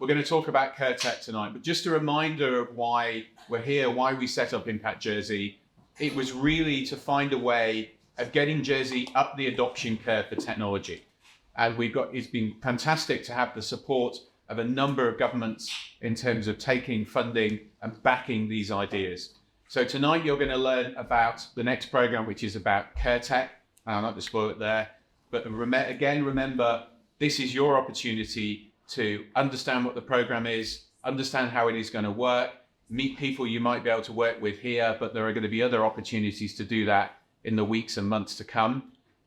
We're going to talk about CareTech tonight, but just a reminder of why we're here, why we set up Impact Jersey. It was really to find a way of getting Jersey up the adoption curve for technology. And it's been fantastic to have the support of a number of governments in terms of taking funding and backing these ideas. So tonight you're going to learn about the next program, which is about CareTech. I'll not to spoil it there, but remember, this is your opportunity to understand what the program is, understand how it is going to work, meet people you might be able to work with here, but there are going to be other opportunities to do that in the weeks and months to come,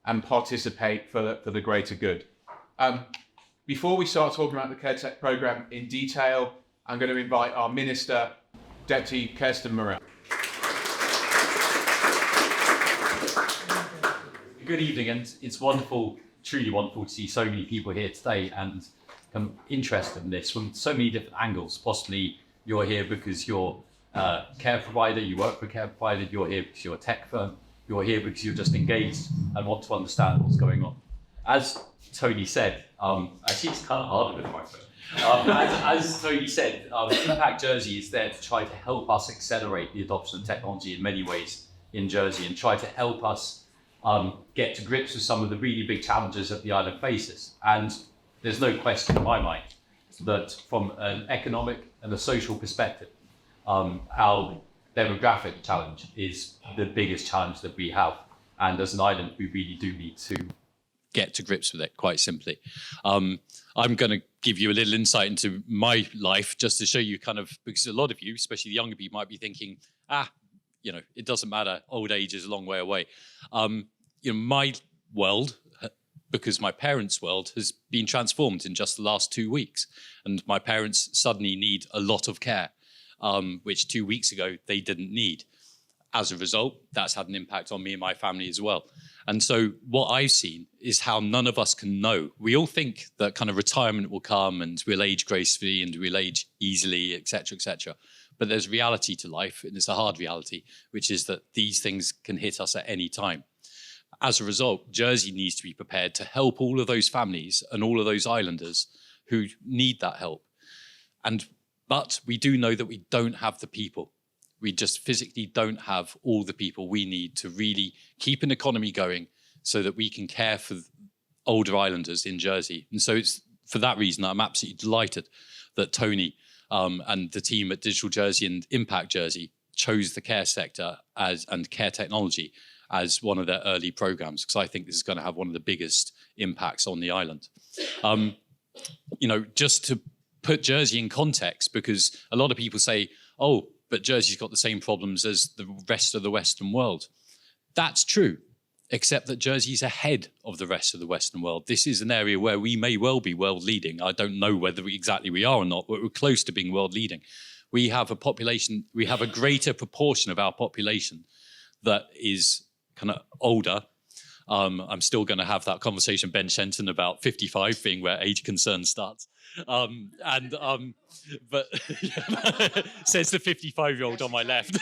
and participate for the greater good. Before we start talking about the CareTech program in detail, I'm going to invite our Minister, Deputy Kirsten Morell. Good evening, and it's wonderful, truly wonderful to see so many people here today and come interested in this from so many different angles. Possibly you're here because you're a care provider, you work for a care provider, you're here because you're a tech firm, you're here because you're just engaged and want to understand what's going on. As Tony said, actually it's kind of hard with the microphone. As Tony said, Impact Jersey is there to try to help us accelerate the adoption of technology in many ways in Jersey and try to help us get to grips with some of the really big challenges that the island faces. And there's no question in my mind that from an economic and a social perspective, our demographic challenge is the biggest challenge that we have. And as an island, we really do need to get to grips with it, quite simply. I'm going to give you a little insight into my life just to show you because a lot of you, especially the younger people, might be thinking, it doesn't matter, old age is a long way away. My world, because my parents' world has been transformed in just the last 2 weeks. And my parents suddenly need a lot of care, which 2 weeks ago they didn't need. As a result, that's had an impact on me and my family as well. And so what I've seen is how none of us can know. We all think that kind of retirement will come and we'll age gracefully and we'll age easily, et cetera, et cetera. But there's reality to life, and it's a hard reality, which is that these things can hit us at any time. As a result, Jersey needs to be prepared to help all of those families and all of those islanders who need that help. But we do know that we don't have the people. We just physically don't have all the people we need to really keep an economy going so that we can care for older islanders in Jersey. And so it's for that reason I'm absolutely delighted that Tony and the team at Digital Jersey and Impact Jersey chose the care sector and care technology as one of their early programs, because I think this is going to have one of the biggest impacts on the island. Just to put Jersey in context, because a lot of people say, oh, but Jersey's got the same problems as the rest of the Western world. That's true, except that Jersey's ahead of the rest of the Western world. This is an area where we may well be world leading. I don't know whether we are or not, but we're close to being world leading. We have a greater proportion of our population that is kind of older. I'm still going to have that conversation, Ben Shenton, about 55 being where age concern starts. But says the 55-year-old on my left.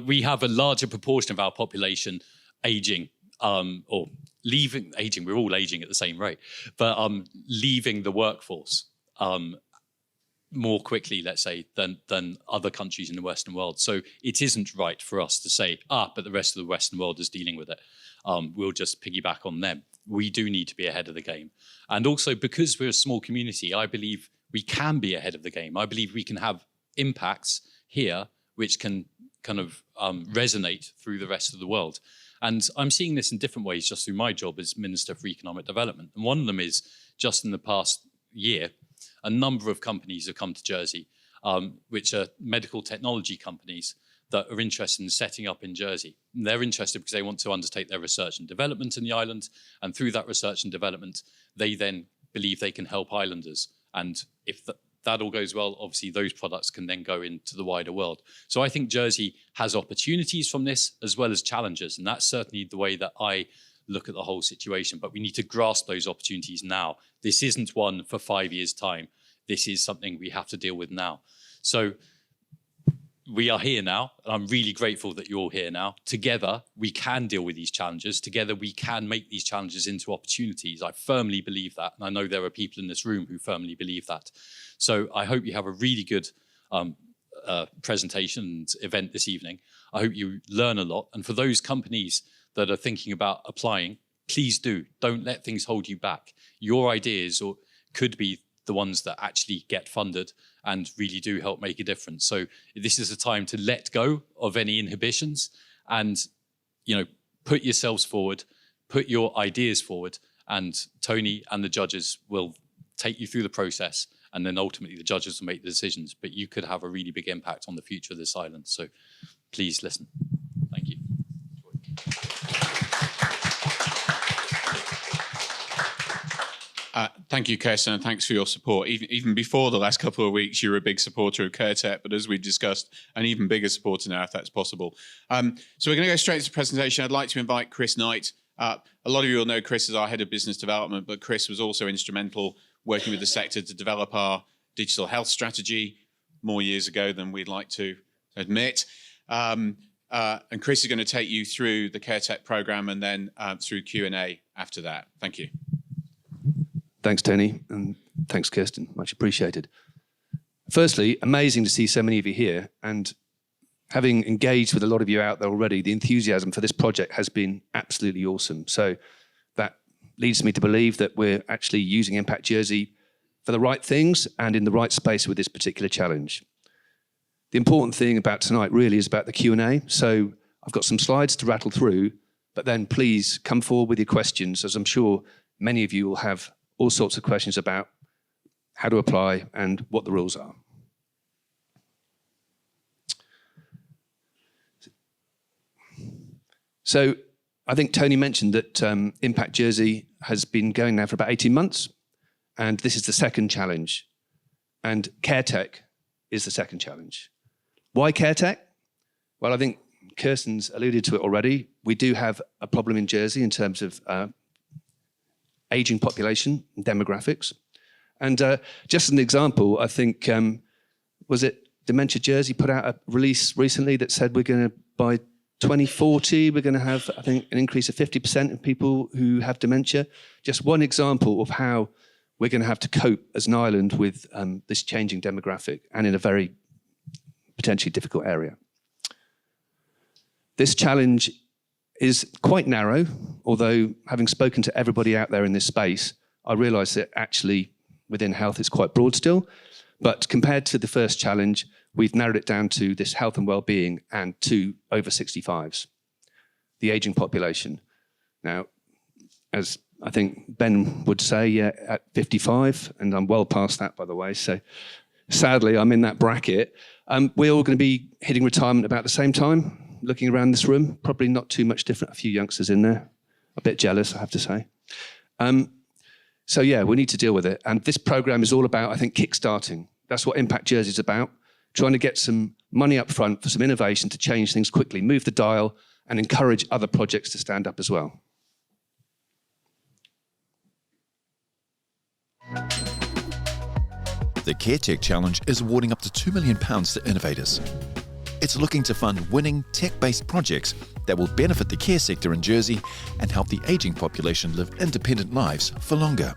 We have a larger proportion of our population aging or leaving aging. We're all aging at the same rate, but leaving the workforce more quickly, let's say, than other countries in the Western world. So it isn't right for us to say, but the rest of the Western world is dealing with it. We'll just piggyback on them. We do need to be ahead of the game. And also, because we're a small community, I believe we can be ahead of the game. I believe we can have impacts here which can kind of resonate through the rest of the world. And I'm seeing this in different ways just through my job as Minister for Economic Development. And one of them is, just in the past year, a number of companies have come to Jersey, which are medical technology companies that are interested in setting up in Jersey. And they're interested because they want to undertake their research and development in the island. And through that research and development, they then believe they can help islanders. And if that all goes well, obviously those products can then go into the wider world. So I think Jersey has opportunities from this as well as challenges. And that's certainly the way that I look at the whole situation. But we need to grasp those opportunities now. This isn't one for 5 years' time. This is something we have to deal with now. So we are here now, and I'm really grateful that you're all here now. Together, we can deal with these challenges. Together, we can make these challenges into opportunities. I firmly believe that, and I know there are people in this room who firmly believe that. So I hope you have a really good presentation and event this evening. I hope you learn a lot. And for those companies that are thinking about applying, please do. Don't let things hold you back. Your ideas could be the ones that actually get funded and really do help make a difference. So this is a time to let go of any inhibitions and, put yourselves forward, put your ideas forward, and Tony and the judges will take you through the process, and then ultimately the judges will make the decisions. But you could have a really big impact on the future of this island. So please listen. Thank you. Thank you, Kirsten, and thanks for your support. Even before the last couple of weeks, you were a big supporter of CareTech, but as we discussed, an even bigger supporter now, if that's possible. So we're going to go straight to the presentation. I'd like to invite Chris Knight. A lot of you will know Chris as our head of business development, but Chris was also instrumental working with the sector to develop our digital health strategy more years ago than we'd like to admit. And Chris is going to take you through the CareTech program and then through Q&A after that. Thank you. Thanks, Tony, and thanks, Kirsten. Much appreciated. Firstly, amazing to see so many of you here, and having engaged with a lot of you out there already, the enthusiasm for this project has been absolutely awesome. So that leads me to believe that we're actually using Impact Jersey for the right things and in the right space with this particular challenge. The important thing about tonight really is about the Q&A. So I've got some slides to rattle through, but then please come forward with your questions, as I'm sure many of you will have all sorts of questions about how to apply and what the rules are. So I think Tony mentioned that Impact Jersey has been going now for about 18 months, and this is the second challenge. And CareTech is the second challenge. Why CareTech? Well, I think Kirsten's alluded to it already. We do have a problem in Jersey in terms of aging population and demographics. And just as an example, I think, was it Dementia Jersey put out a release recently that said we're going to, by 2040, we're going to have, I think, an increase of 50% of people who have dementia. Just one example of how we're going to have to cope as an island with this changing demographic and in a very potentially difficult area. This challenge is quite narrow, although having spoken to everybody out there in this space, I realise that actually within health it's quite broad still. But compared to the first challenge, we've narrowed it down to this health and well-being and to over 65s, the ageing population. Now, as I think Ben would say, yeah, at 55, and I'm well past that, by the way, so sadly I'm in that bracket. We're all going to be hitting retirement about the same time. Looking around this room, probably not too much different. A few youngsters in there. A bit jealous, I have to say. So yeah, we need to deal with it. And this program is all about, I think, kickstarting. That's what Impact Jersey is about. Trying to get some money up front for some innovation to change things quickly, move the dial, and encourage other projects to stand up as well. The CareTech Challenge is awarding up to £2 million to innovators. It's looking to fund winning tech-based projects that will benefit the care sector in Jersey and help the ageing population live independent lives for longer.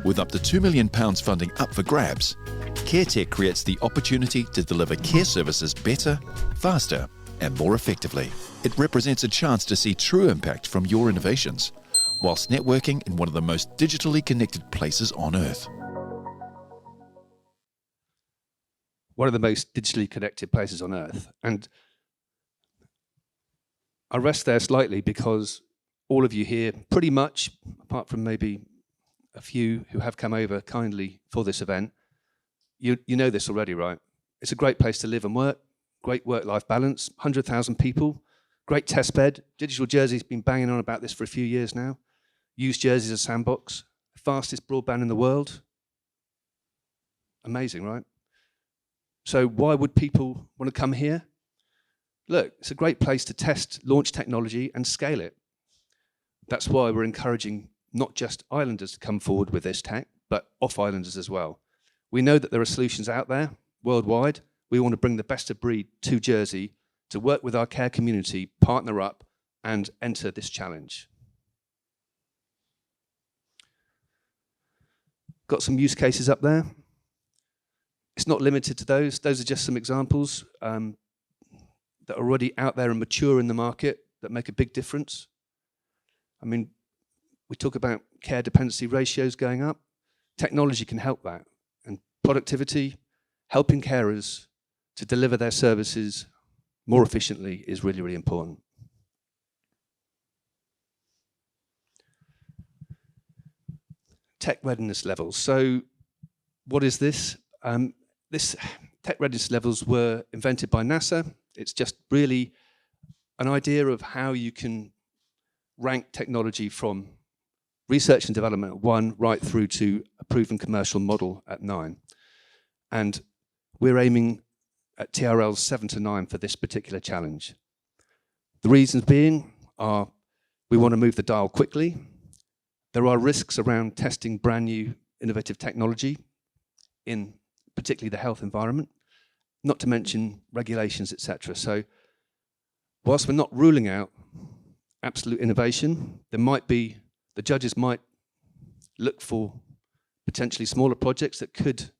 With up to £2 million funding up for grabs, CareTech creates the opportunity to deliver care services better, faster, and more effectively. It represents a chance to see true impact from your innovations, whilst networking in one of the most digitally connected places on Earth. One of the most digitally connected places on Earth. And I rest there slightly because all of you here, pretty much, apart from maybe a few who have come over kindly for this event, you know this already, right? It's a great place to live and work, great work-life balance, 100,000 people, great test bed. Digital Jersey's been banging on about this for a few years now. Use Jersey as a sandbox, fastest broadband in the world. Amazing, right? So why would people want to come here? Look, it's a great place to test, launch technology and scale it. That's why we're encouraging not just islanders to come forward with this tech, but off-islanders as well. We know that there are solutions out there worldwide. we want to bring the best of breed to Jersey to work with our care community, partner up, and enter this challenge. Got some use cases up there. It's not limited to those. Those are just some examples that are already out there and mature in the market that make a big difference. I mean, we talk about care dependency ratios going up. Technology can help that. And productivity, helping carers to deliver their services more efficiently is really, really important. Tech readiness levels. So what is this? This tech readiness levels were invented by NASA. It's just really an idea of how you can rank technology from research and development at 1 right through to a proven commercial model at 9. And we're aiming at TRLs 7 to 9 for this particular challenge. The reasons being are we want to move the dial quickly. There are risks around testing brand new innovative technology in particularly the health environment, not to mention regulations, etc. So whilst we're not ruling out absolute innovation, the judges might look for potentially smaller projects that could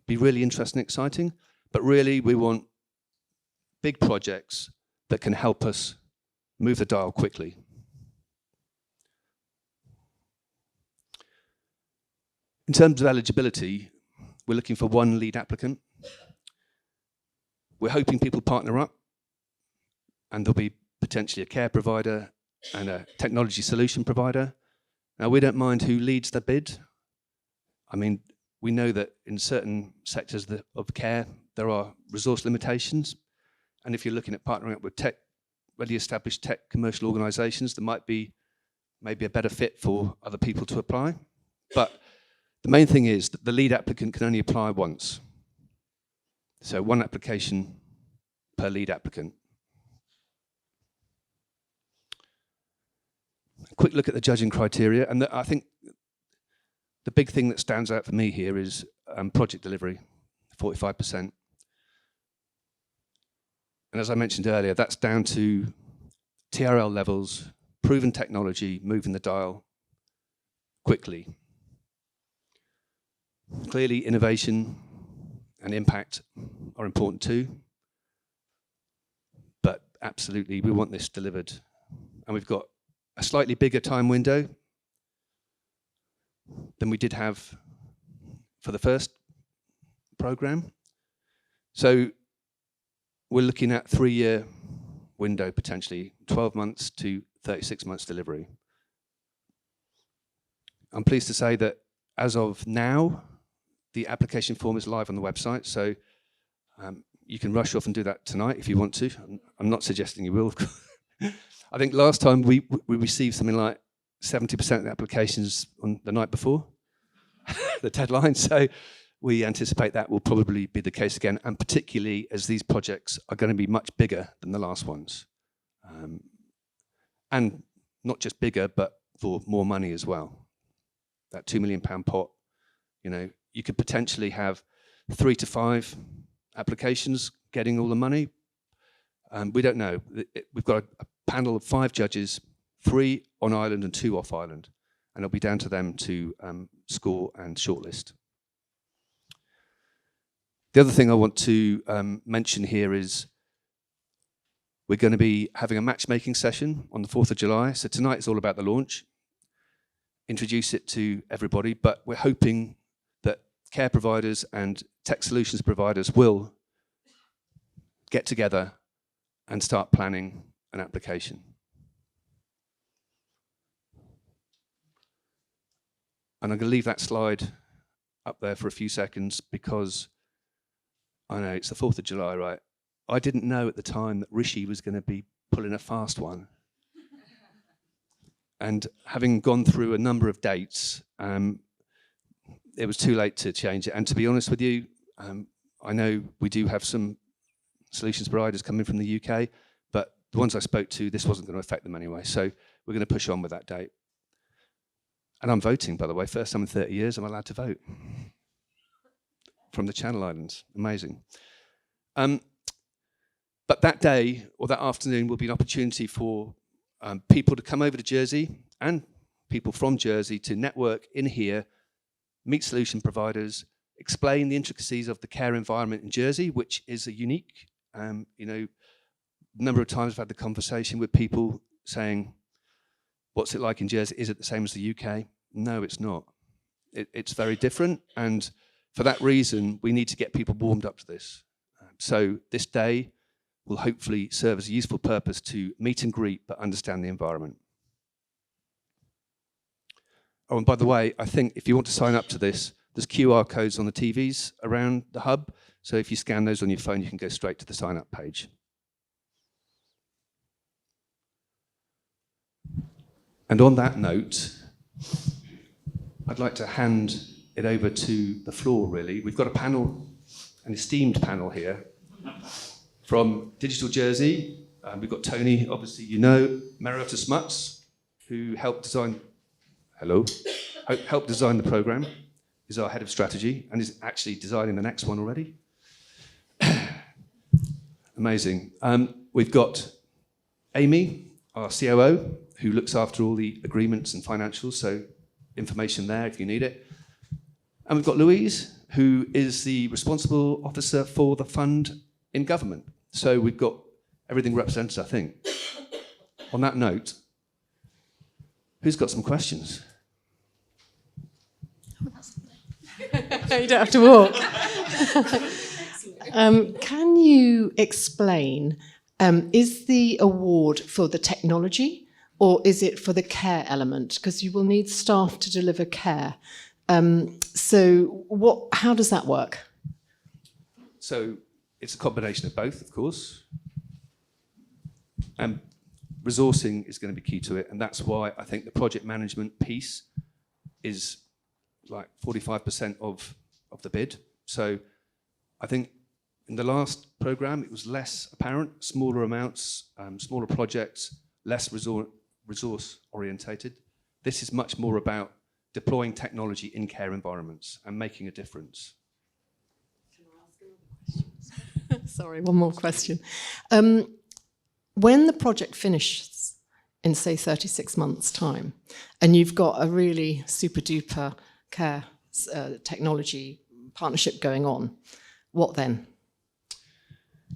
be really interesting and exciting, but really we want big projects that can help us move the dial quickly. In terms of eligibility, we're looking for 1 lead applicant. We're hoping people partner up, and there'll be potentially a care provider and a technology solution provider. Now, we don't mind who leads the bid. I mean, we know that in certain sectors of care, there are resource limitations. And if you're looking at partnering up with already established tech commercial organizations, there might be maybe a better fit for other people to apply. But the main thing is that the lead applicant can only apply once. So 1 application per lead applicant. A quick look at the judging criteria. And I think the big thing that stands out for me here is project delivery, 45%. And as I mentioned earlier, that's down to TRL levels, proven technology, moving the dial quickly. Clearly, innovation and impact are important too, but absolutely, we want this delivered. And we've got a slightly bigger time window than we did have for the first program. So we're looking at 3-year window, potentially 12 months to 36 months delivery. I'm pleased to say that as of now, the application form is live on the website, so you can rush off and do that tonight if you want to. I'm not suggesting you will. I think last time we received something like 70% of the applications on the night before the deadline, so we anticipate that will probably be the case again, and particularly as these projects are going to be much bigger than the last ones. And not just bigger, but for more money as well. That £2 million pot, you could potentially have 3 to 5 applications getting all the money. We don't know. We've got a panel of 5 judges, 3 on island and 2 off island, and it'll be down to them to score and shortlist. The other thing I want to mention here is we're going to be having a matchmaking session on the 4th of July. So tonight is all about the launch, introduce it to everybody, but we're hoping that care providers and tech solutions providers will get together and start planning an application. And I'm going to leave that slide up there for a few seconds because I know it's the 4th of July, right? I didn't know at the time that Rishi was going to be pulling a fast one. And having gone through a number of dates, it was too late to change it. And to be honest with you, I know we do have some solutions providers coming from the UK, but the ones I spoke to, this wasn't going to affect them anyway. So we're going to push on with that date. And I'm voting, by the way. First time in 30 years, I'm allowed to vote. From the Channel Islands. Amazing. But that day or that afternoon will be an opportunity for people to come over to Jersey and people from Jersey to network in here, meet solution providers, explain the intricacies of the care environment in Jersey, which is a unique, number of times I've had the conversation with people saying, what's it like in Jersey? Is it the same as the UK? No, it's not. It's very different. And for that reason, we need to get people warmed up to this. So this day will hopefully serve as a useful purpose to meet and greet, but understand the environment. Oh, and by the way, I think if you want to sign up to this, there's QR codes on the TVs around the hub. So if you scan those on your phone, you can go straight to the sign up page. And on that note, I'd like to hand it over to the floor, really. We've got a panel, an esteemed panel here from Digital Jersey. We've got Tony, obviously you know, Mariota Smuts, who helped design the program, is our head of strategy, and is actually designing the next one already. Amazing. We've got Amy, our COO, who looks after all the agreements and financials, so information there if you need it. And we've got Louise, who is the responsible officer for the fund in government. So we've got everything represented, I think. On that note, who's got some questions? You don't have to walk. Can you explain, is the award for the technology or is it for the care element? Because you will need staff to deliver care. So how does that work? So it's a combination of both, of course. And resourcing is going to be key to it. And that's why I think the project management piece is like 45% of the bid. So I think in the last program, it was less apparent, smaller amounts, smaller projects, less resource orientated. This is much more about deploying technology in care environments and making a difference. Can I ask another question? Sorry, one more question. When the project finishes in, say, 36 months' time, and you've got a really super-duper care technology partnership going on, what then?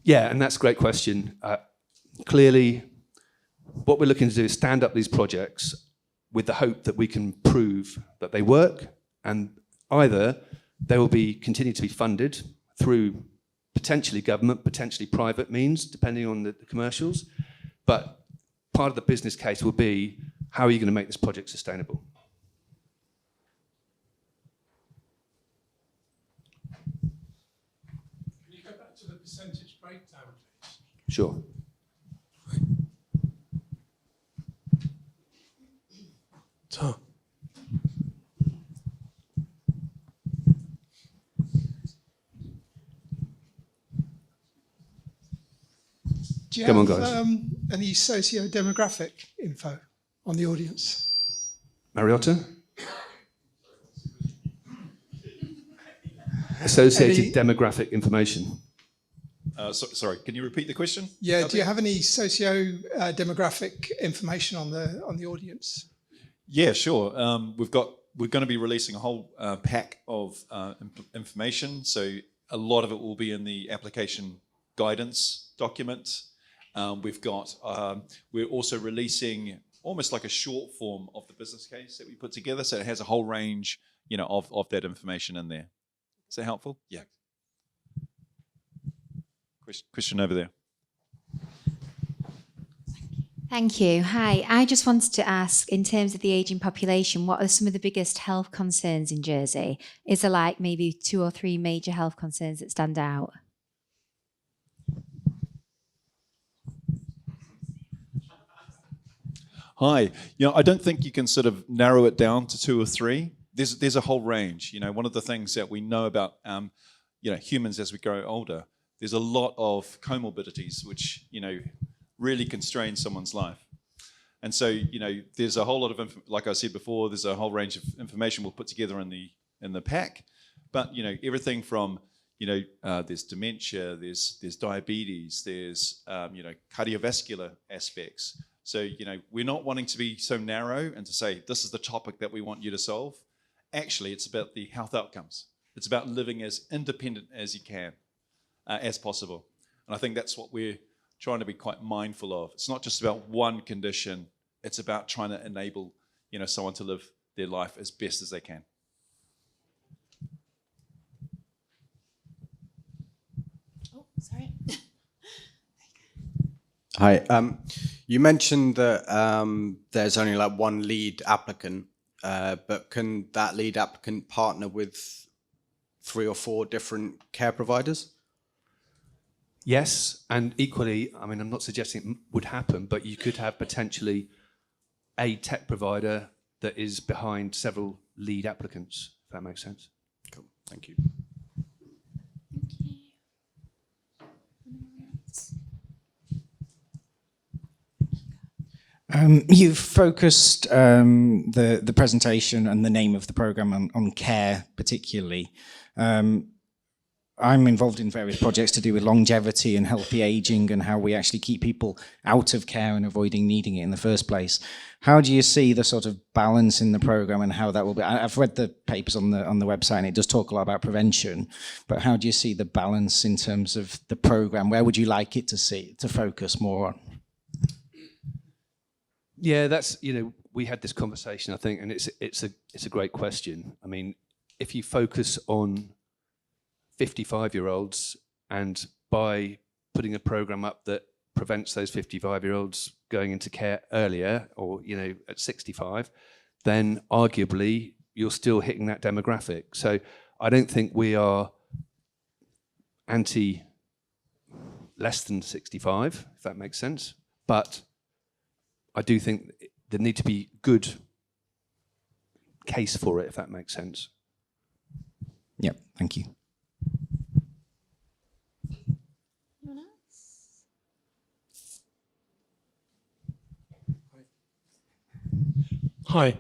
Yeah, and that's a great question. Clearly, what we're looking to do is stand up these projects with the hope that we can prove that they work, and either they will be continue to be funded through potentially government, potentially private means, depending on the commercials. But part of the business case will be, how are you going to make this project sustainable? Can you go back to the percentage breakdown, please? Sure. So. Do you Come on, have guys. any socio-demographic info on the audience? Mariota? Associated demographic information. Sorry, can you repeat the question? Yeah, do you have any socio-demographic information on the audience? Yeah, sure. We're going to be releasing a whole pack of information. So a lot of it will be in the application guidance document. We're also releasing almost like a short form of the business case that we put together. So it has a whole range, of that information in there. Is that helpful? Yeah. Question over there. Thank you. Hi. I just wanted to ask, in terms of the ageing population, what are some of the biggest health concerns in Jersey? Is there like maybe 2 or 3 major health concerns that stand out? Hi. I don't think you can sort of narrow it down to 2 or 3. There's a whole range. One of the things that we know about humans as we grow older, there's a lot of comorbidities which really constrain someone's life. And so there's a whole lot of like I said before, there's a whole range of information we'll put together in the pack. But everything from there's dementia, there's diabetes, there's cardiovascular aspects. So we're not wanting to be so narrow and to say this is the topic that we want you to solve. Actually, it's about the health outcomes. It's about living as independent as you can, as possible. And I think that's what we're trying to be quite mindful of. It's not just about one condition. It's about trying to enable someone to live their life as best as they can. Sorry. Hi. You mentioned that there's only like one lead applicant, but can that lead applicant partner with 3 or 4 different care providers? Yes, and equally, I mean, I'm not suggesting it would happen, but you could have potentially a tech provider that is behind several lead applicants, if that makes sense. Cool. Thank you. You've focused the presentation and the name of the program on care particularly. I'm involved in various projects to do with longevity and healthy aging and how we actually keep people out of care and avoiding needing it in the first place. How do you see the sort of balance in the program and how that will be? I've read the papers on the website and it does talk a lot about prevention, but how do you see the balance in terms of the program? Where would you like it to focus more on? Yeah, that's, we had this conversation, I think, and it's a great question. I mean, if you focus on 55-year-olds and by putting a program up that prevents those 55-year-olds going into care earlier or, at 65, then arguably you're still hitting that demographic. So I don't think we are anti less than 65, if that makes sense. But I do think there need to be good case for it, if that makes sense. Yep, thank you. Anyone else? Hi.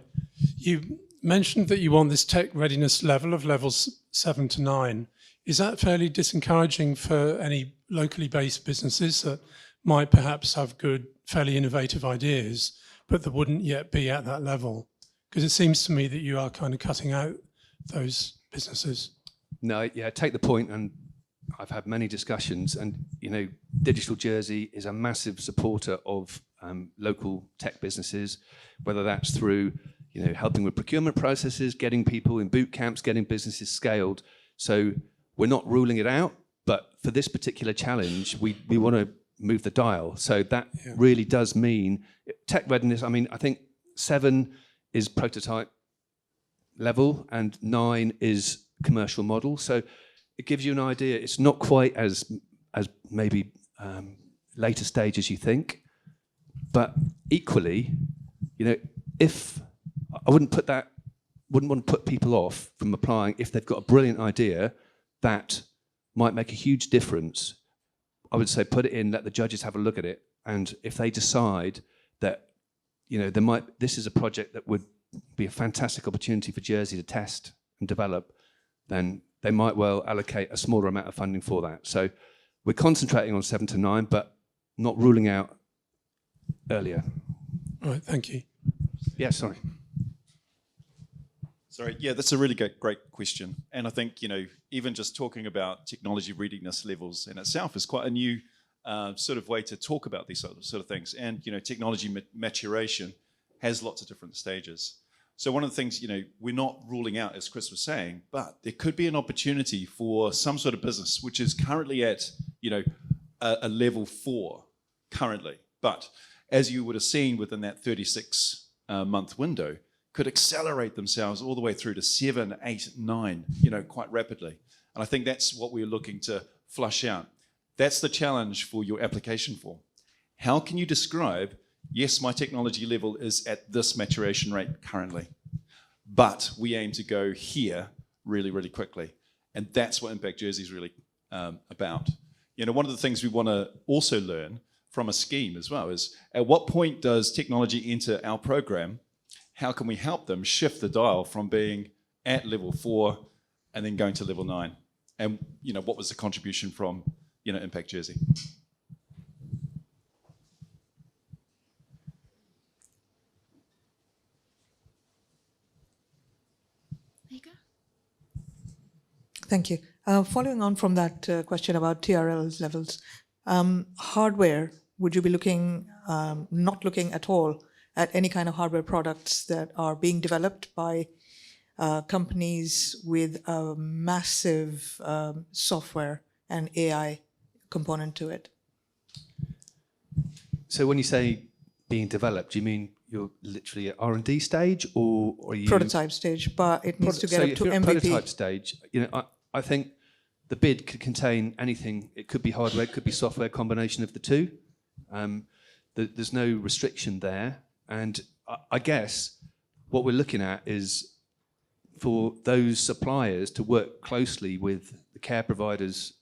You mentioned that you want this tech readiness level of levels 7 to 9. Is that fairly disencouraging for any locally based businesses that might perhaps have good, fairly innovative ideas, but that wouldn't yet be at that level? Because it seems to me that you are kind of cutting out those businesses. No, yeah, take the point, and I've had many discussions, and Digital Jersey is a massive supporter of local tech businesses, whether that's through helping with procurement processes, getting people in boot camps, getting businesses scaled. So we're not ruling it out, but for this particular challenge, we want to move the dial. So that really does mean tech readiness. I mean, I think 7 is prototype level and 9 is commercial model. So it gives you an idea. It's not quite as maybe later stage as you think, but equally, if I wouldn't want to put people off from applying if they've got a brilliant idea that might make a huge difference. I would say put it in, let the judges have a look at it, and if they decide that this is a project that would be a fantastic opportunity for Jersey to test and develop, then they might well allocate a smaller amount of funding for that. So we're concentrating on 7 to 9, but not ruling out earlier. All right, thank you. Yeah, sorry. Sorry, yeah, that's a really great question. And I think, even just talking about technology readiness levels in itself is quite a new sort of way to talk about these sort of things. And, technology maturation has lots of different stages. So one of the things, we're not ruling out, as Chris was saying, but there could be an opportunity for some sort of business, which is currently at, a level 4 currently. But as you would have seen within that 36-month window, could accelerate themselves all the way through to 7, 8, 9, quite rapidly. And I think that's what we're looking to flush out. That's the challenge for your application form. How can you describe, yes, my technology level is at this maturation rate currently, but we aim to go here really, really quickly. And that's what Impact Jersey is really about. One of the things we want to also learn from a scheme as well is, at what point does technology enter our program? How can we help them shift the dial from being at level 4 and then going to level 9? and what was the contribution from Impact Jersey? Thank you. Following on from that question about TRL levels, hardware, would you be not looking at all at any kind of hardware products that are being developed by companies with a massive software and AI component to it? So when you say being developed, do you mean you're literally at R&D stage, or are you Prototype stage, but it needs to get up if to you're at MVP. prototype stage, I think the bid could contain anything. It could be hardware, it could be software, combination of the two. There's no restriction there. And I guess what we're looking at is for those suppliers to work closely with the care providers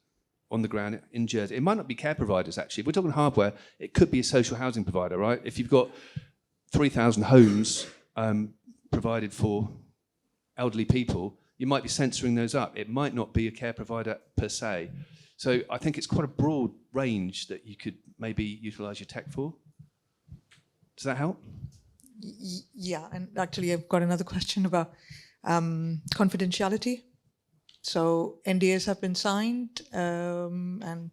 on the ground in Jersey. It might not be care providers, actually. If we're talking hardware, it could be a social housing provider, right? If you've got 3,000 homes provided for elderly people, you might be censoring those up. It might not be a care provider per se. So I think it's quite a broad range that you could maybe utilise your tech for. Does that help? Yeah, and actually I've got another question about confidentiality. So NDAs have been signed and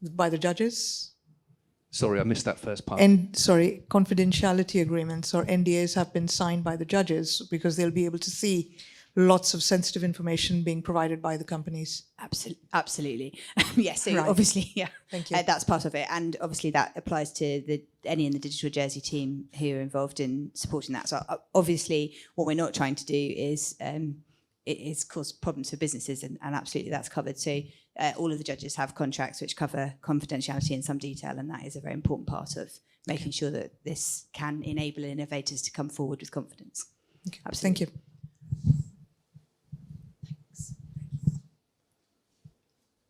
by the judges. Sorry, I missed that first part. Confidentiality agreements or NDAs have been signed by the judges because they'll be able to see lots of sensitive information being provided by the companies. Absolutely. Yes, so Right. obviously, yeah. Thank you. That's part of it. And obviously that applies to any in the Digital Jersey team who are involved in supporting that. So obviously what we're not trying to do is cause problems for businesses, and absolutely that's covered. So all of the judges have contracts which cover confidentiality in some detail, and that is a very important part of making sure that this can enable innovators to come forward with confidence. Okay. Absolutely. Thank you.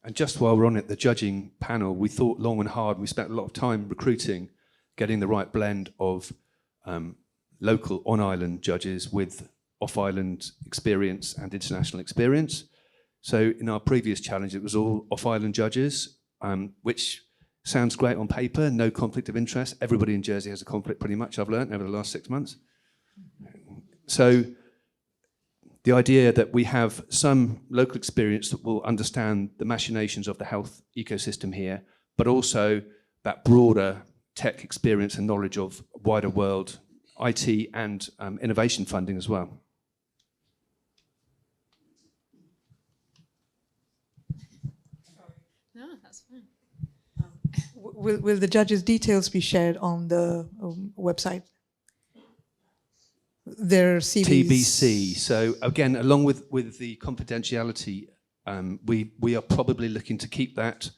And just while we're on it, the judging panel, we thought long and hard. We spent a lot of time recruiting, getting the right blend of local on-island judges with off-island experience and international experience. So in our previous challenge, it was all off-island judges, which sounds great on paper, no conflict of interest. Everybody in Jersey has a conflict pretty much, I've learned over the last 6 months. So the idea that we have some local experience that will understand the machinations of the health ecosystem here, but also that broader tech experience and knowledge of wider world IT and innovation funding as well. No, that's fine. Will the judges' details be shared on the website? Their CVs? TBC. So again, along with the confidentiality, we are probably looking to keep that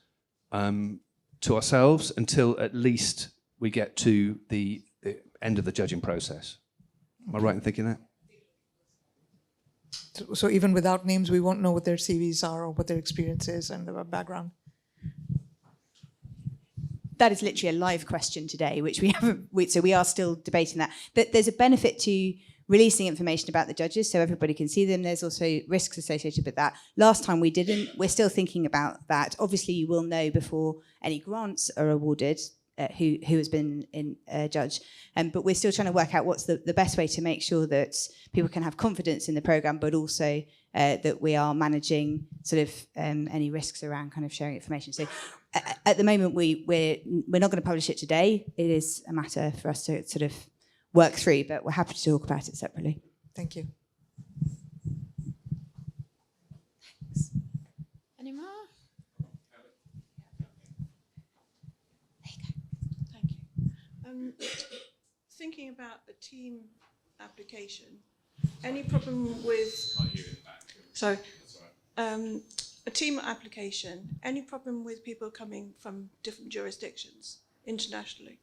to ourselves until at least we get to the end of the judging process. Am I right in thinking that? So even without names, we won't know what their CVs are or what their experience is and their background? That is literally a live question today, which we haven't. So we are still debating that. But there's a benefit to releasing information about the judges, so everybody can see them. There's also risks associated with that. Last time we didn't. We're still thinking about that. Obviously, you will know before any grants are awarded who has been in a judge. But we're still trying to work out what's the best way to make sure that people can have confidence in the programme, but also that we are managing sort of any risks around kind of sharing information. So at the moment, we're not going to publish it today. It is a matter for us to sort of work through, but we're happy to talk about it separately. Thank you. Thanks. Any more? Thank you. Thinking about a team application, any problem with... Sorry. A team application, any problem with people coming from different jurisdictions internationally?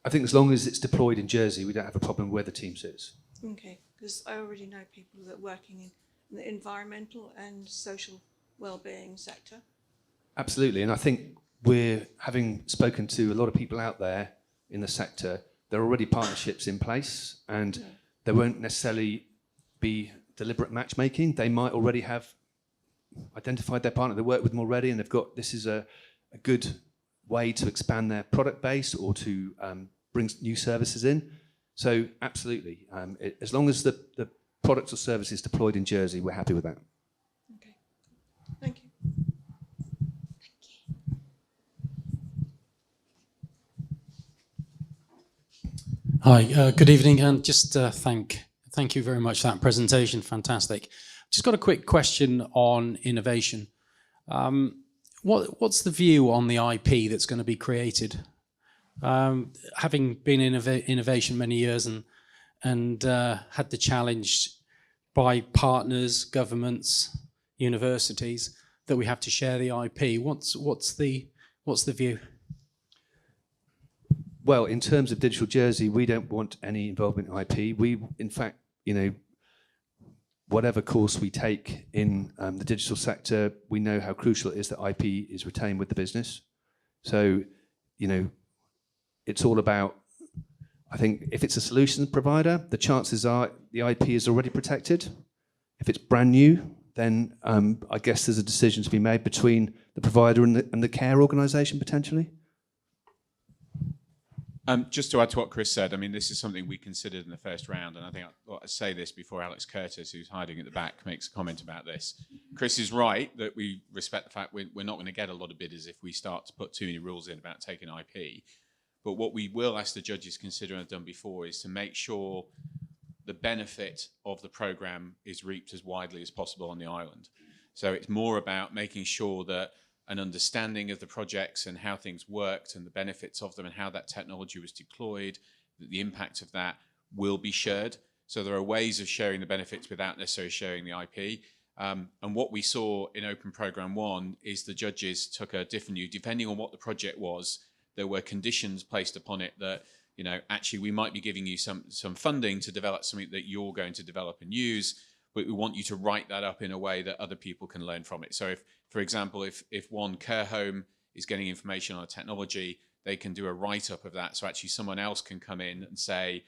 I think as long as it's deployed in Jersey, we don't have a problem where the team sits. Okay, because I already know people that are working in the environmental and social well-being sector. Absolutely, and I think we're having spoken to a lot of people out there in the sector. There are already partnerships in place, and there won't necessarily be deliberate matchmaking. They might already have identified their partner they work with them already, and they've got this is a good way to expand their product base or to bring new services in. So absolutely, as long as the products or services deployed in Jersey, we're happy with that. Okay, thank you. Hi, good evening, and just thank you very much for that presentation. Fantastic. Just got a quick question on innovation. What's the view on the IP that's going to be created? Having been in innovation many years and had the challenge by partners, governments, universities that we have to share the IP. What's the view? Well, in terms of Digital Jersey, we don't want any involvement in IP. We, in fact, whatever course we take in the digital sector, we know how crucial it is that IP is retained with the business. So, it's all about, I think, if it's a solutions provider, the chances are the IP is already protected. If it's brand new, then I guess there's a decision to be made between the provider and the care organisation potentially. Just to add to what Chris said, I mean, this is something we considered in the first round, and I think I say this before Alex Curtis, who's hiding at the back, makes a comment about this. Chris is right that we respect the fact we're not going to get a lot of bidders if we start to put too many rules in about taking IP. But what we will ask the judges consider and have done before is to make sure the benefit of the programme is reaped as widely as possible on the island. So it's more about making sure that an understanding of the projects and how things worked and the benefits of them and how that technology was deployed, that the impact of that will be shared. So there are ways of sharing the benefits without necessarily sharing the IP. And what we saw in Open Programme 1 is the judges took a different view. Depending on what the project was, there were conditions placed upon it that, actually we might be giving you some funding to develop something that you're going to develop and use, but we want you to write that up in a way that other people can learn from it. So if, for example, if one care home is getting information on a technology, they can do a write-up of that. So actually someone else can come in and say,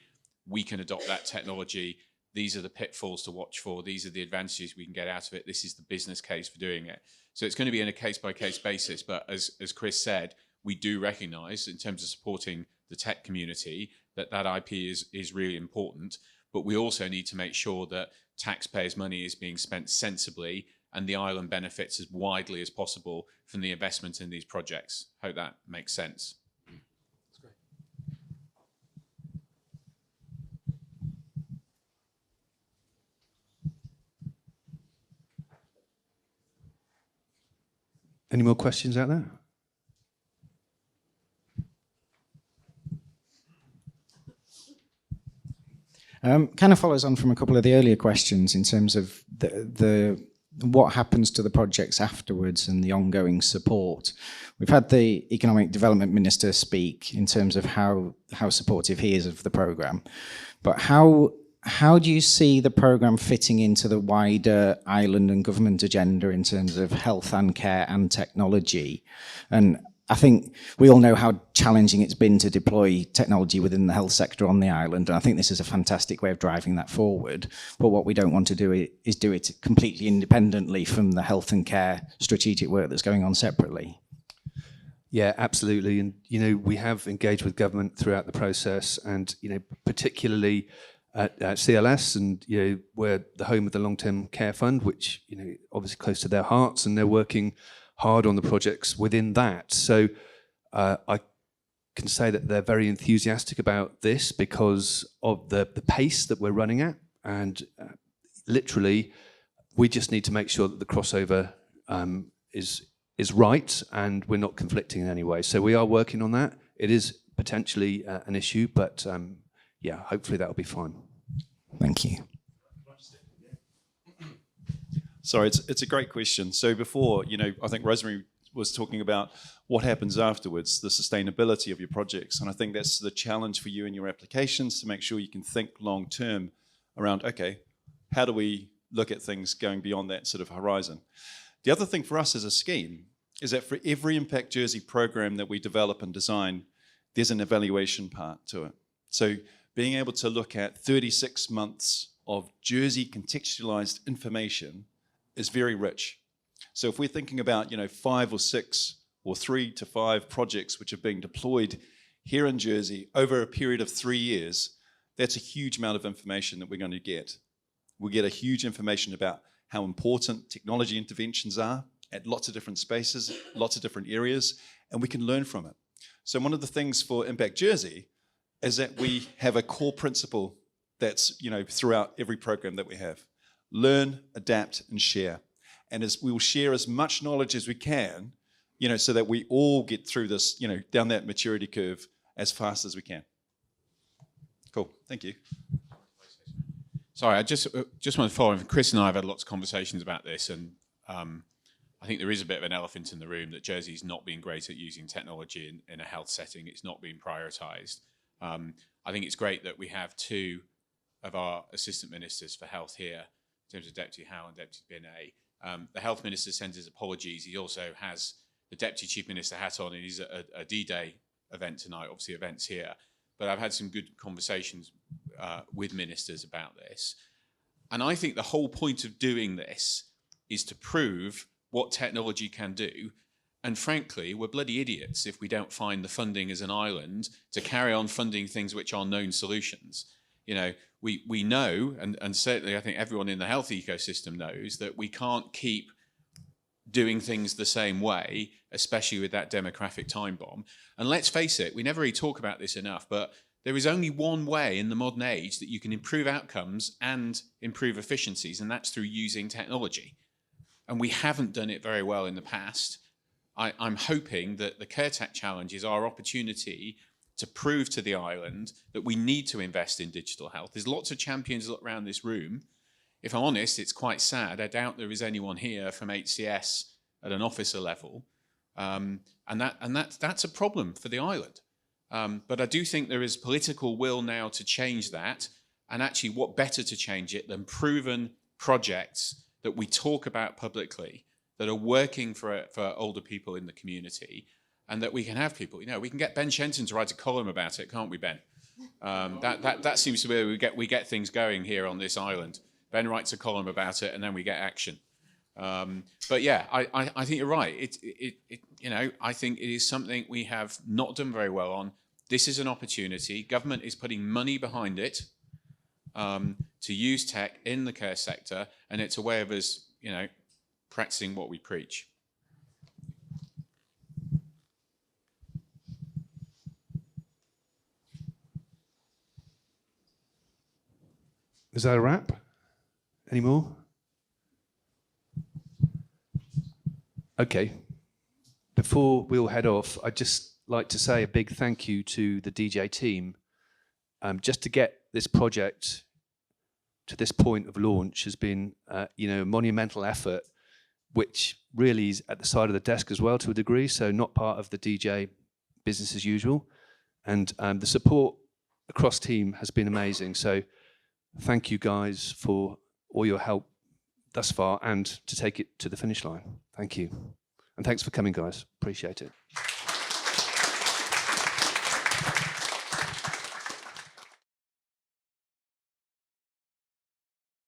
we can adopt that technology. These are the pitfalls to watch for. These are the advantages we can get out of it. This is the business case for doing it. So it's going to be in a case-by-case basis. But as Chris said, we do recognise in terms of supporting the tech community that IP is really important. But we also need to make sure that taxpayers' money is being spent sensibly and the island benefits as widely as possible from the investment in these projects. Hope that makes sense. That's great. Any more questions out there? Kind of follows on from a couple of the earlier questions in terms of the what happens to the projects afterwards and the ongoing support. We've had the Economic Development Minister speak in terms of how supportive he is of the programme, but how do you see the programme fitting into the wider island and government agenda in terms of health and care and technology? And I think we all know how challenging it's been to deploy technology within the health sector on the island, and I think this is a fantastic way of driving that forward. But what we don't want to do is do it completely independently from the health and care strategic work that's going on separately. Yeah, absolutely. And, we have engaged with government throughout the process and, particularly at CLS and, we're the home of the Long-Term Care Fund, which, obviously close to their hearts, and they're working hard on the projects within that. So I can say that they're very enthusiastic about this because of the pace that we're running at. And literally, we just need to make sure that the crossover is right and we're not conflicting in any way. So we are working on that. It is potentially an issue, but yeah, hopefully that'll be fine. Thank you. Sorry, it's a great question. So before, I think Rosemary was talking about what happens afterwards, the sustainability of your projects. And I think that's the challenge for you in your applications, to make sure you can think long term around, okay, how do we look at things going beyond that sort of horizon? The other thing for us as a scheme is that for every Impact Jersey program that we develop and design, there's an evaluation part to it. So being able to look at 36 months of Jersey contextualized information is very rich. So if we're thinking about, 5 or 6 or 3 to 5 projects which are being deployed here in Jersey over a period of 3 years, that's a huge amount of information that we're going to get. We'll get a huge information about how important technology interventions are at lots of different spaces, lots of different areas, and we can learn from it. So one of the things for Impact Jersey is that we have a core principle that's, throughout every program that we have. Learn, adapt, and share. And as we will share as much knowledge as we can, so that we all get through this, down that maturity curve as fast as we can. Cool, thank you. Sorry, I just want to follow on. Chris and I have had lots of conversations about this, and I think there is a bit of an elephant in the room that Jersey's not been great at using technology in a health setting. It's not been prioritised. I think it's great that we have 2 of our assistant ministers for health here, in terms of Deputy Howe and Deputy Binet. The health minister sends his apologies. He also has the Deputy Chief Minister hat on, and he's at a D-Day event tonight, obviously events here. But I've had some good conversations with ministers about this. And I think the whole point of doing this is to prove what technology can do. And frankly, we're bloody idiots if we don't find the funding as an island to carry on funding things which are known solutions. We know, and certainly I think everyone in the health ecosystem knows, that we can't keep doing things the same way, especially with that demographic time bomb. And let's face it, we never really talk about this enough, but there is only one way in the modern age that you can improve outcomes and improve efficiencies, and that's through using technology. And we haven't done it very well in the past. I'm hoping that the CareTech Challenge is our opportunity to prove to the island that we need to invest in digital health. There's lots of champions around this room. If I'm honest, it's quite sad. I doubt there is anyone here from HCS at an officer level. And that's a problem for the island. But I do think there is political will now to change that. And actually, what better to change it than proven projects that we talk about publicly, that are working for older people in the community, and that we can have people, we can get Ben Shenton to write a column about it, can't we, Ben? That seems to be where we get things going here on this island. Ben writes a column about it, and then we get action. But yeah, I think you're right. I think it is something we have not done very well on. This is an opportunity. Government is putting money behind it to use tech in the care sector, and it's a way of us, practicing what we preach. Is that a wrap? Any more? Okay. Before we all head off, I'd just like to say a big thank you to the DJ team. Just to get this project to this point of launch has been, a monumental effort, which really is at the side of the desk as well to a degree, so not part of the DJ business as usual. And the support across team has been amazing. So thank you guys for all your help thus far and to take it to the finish line. Thank you. And thanks for coming, guys. Appreciate it.